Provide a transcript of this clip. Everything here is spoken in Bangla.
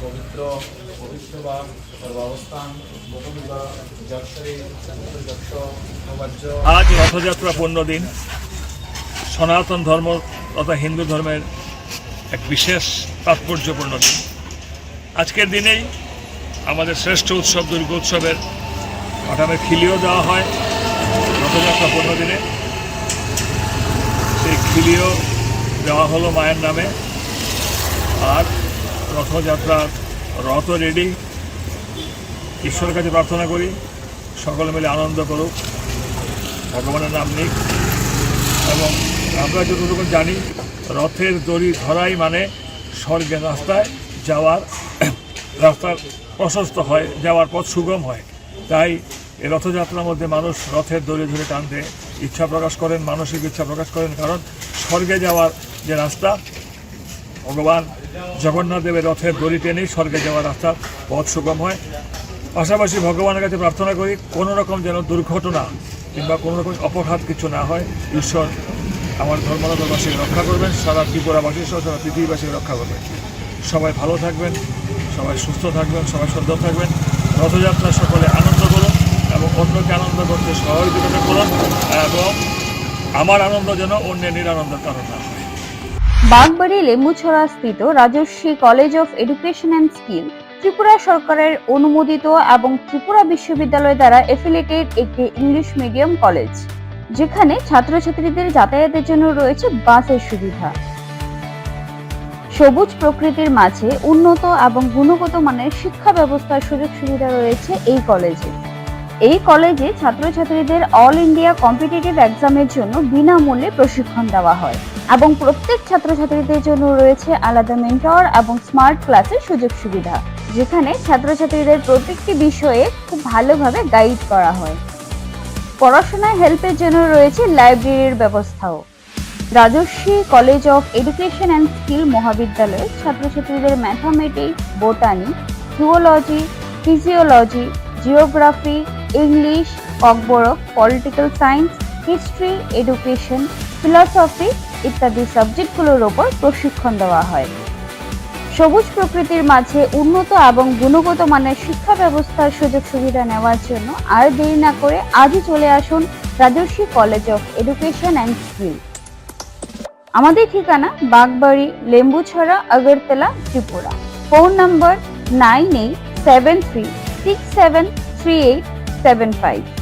পবিত্র পবিত্রবা সর্বাবস্থান বহুবিধা যক্ষরে যক্ষ সৌভাগ্য। আজ রথযাত্রা 15 দিন সনাতন ধর্ম তথা হিন্দু ধর্মের এক বিশেষ তাৎপর্যপূর্ণ দিন। আজকের দিনেই আমাদের শ্রেষ্ঠ উৎসব দুর্গোৎসবের কাঠামে খিলিও দেওয়া হয়। রথযাত্রা 15 দিনে সেই খিলিও দেওয়া হলো মায়ের নামে। আর রথযাত্রার রথ রেডি। ঈশ্বরের কাছে প্রার্থনা করি সকলে মিলে আনন্দ করুক, ভগবানের নাম নিক। এবং আমরা যতটুকু জানি রথের দড়ি ধরাই মানে স্বর্গের রাস্তায় যাওয়ার রাস্তার প্রশস্ত হয়, যাওয়ার পথ সুগম হয়। তাই এই রথযাত্রার মধ্যে মানুষ রথের দড়ি ধরে টানতে ইচ্ছা প্রকাশ করেন, মানসিক ইচ্ছা প্রকাশ করেন। কারণ স্বর্গে যাওয়ার যে রাস্তা, ভগবান জগন্নাথ দেবের রথের দড়ি টেনেই স্বর্গে যাওয়ার রাস্তার পথ সুগম হয়। পাশাপাশি ভগবানের কাছে প্রার্থনা করি কোনো রকম যেন দুর্ঘটনা কিংবা কোনো রকম অপঘাত কিছু না হয়। ঈশ্বর আমার ধর্মনগরবাসীকে রক্ষা করবেন, সারা ত্রিপুরাবাসী সহ সারা পৃথিবীবাসীকে রক্ষা করবেন। সবাই ভালো থাকবেন, সবাই সুস্থ থাকবেন, সবাই সুন্দর থাকবেন। রথযাত্রা সকলে আনন্দ করুন এবং অন্যকে আনন্দ করতে সহযোগিতা করুন এবং আমার আনন্দ যেন অন্যের নিরানন্দের কারণ না হয়। বাগবাড়ি লেম্বুছড়া স্থিত Rajarshi college of education and skill Tripura সরকারের অনুমোদিত এবং ত্রিপুরা বিশ্ববিদ্যালয় দ্বারা এফিলিয়েটেড একটি ইংলিশ মিডিয়াম কলেজ, যেখানে ছাত্রছাত্রীদের যাতায়াতের জন্য রয়েছে বাসের সুবিধা। সবুজ প্রকৃতির মাঝে উন্নত এবং গুণগত মানের শিক্ষা ব্যবস্থার সুযোগ সুবিধা রয়েছে এই কলেজে। এই কলেজে ছাত্রছাত্রীদের অল ইন্ডিয়া কম্পিটিটিভ এক্সামের জন্য বিনামূল্যে প্রশিক্ষণ দেওয়া হয় এবং প্রত্যেক ছাত্রছাত্রীদের জন্য রয়েছে আলাদা মেন্টর এবং স্মার্ট ক্লাসের সুযোগ সুবিধা, যেখানে ছাত্রছাত্রীদের প্রত্যেকটি বিষয়ে খুব ভালোভাবে গাইড করা হয়। পড়াশোনায় হেল্পের জন্য রয়েছে লাইব্রেরির ব্যবস্থাও। Rajarshi college of education and skill মহাবিদ্যালয়ের ছাত্রছাত্রীদের mathematics, botany, zoology, physiology, geography, English, Kokborok, political science, history, education, philosophy ইত্যাদি সাবজেক্টগুলোর ওপর প্রশিক্ষণ দেওয়া হয়। সবুজ প্রকৃতির মাঝে উন্নত এবং গুণগত মানের শিক্ষা ব্যবস্থার সুযোগ সুবিধা নেওয়ার জন্য আর দেরি না করে আজই চলে আসুন Rajarshi college of education and skill. আমাদের ঠিকানা বাগবাড়ি লেম্বুছড়া, আগরতলা, ত্রিপুরা। Phone number 9873673875।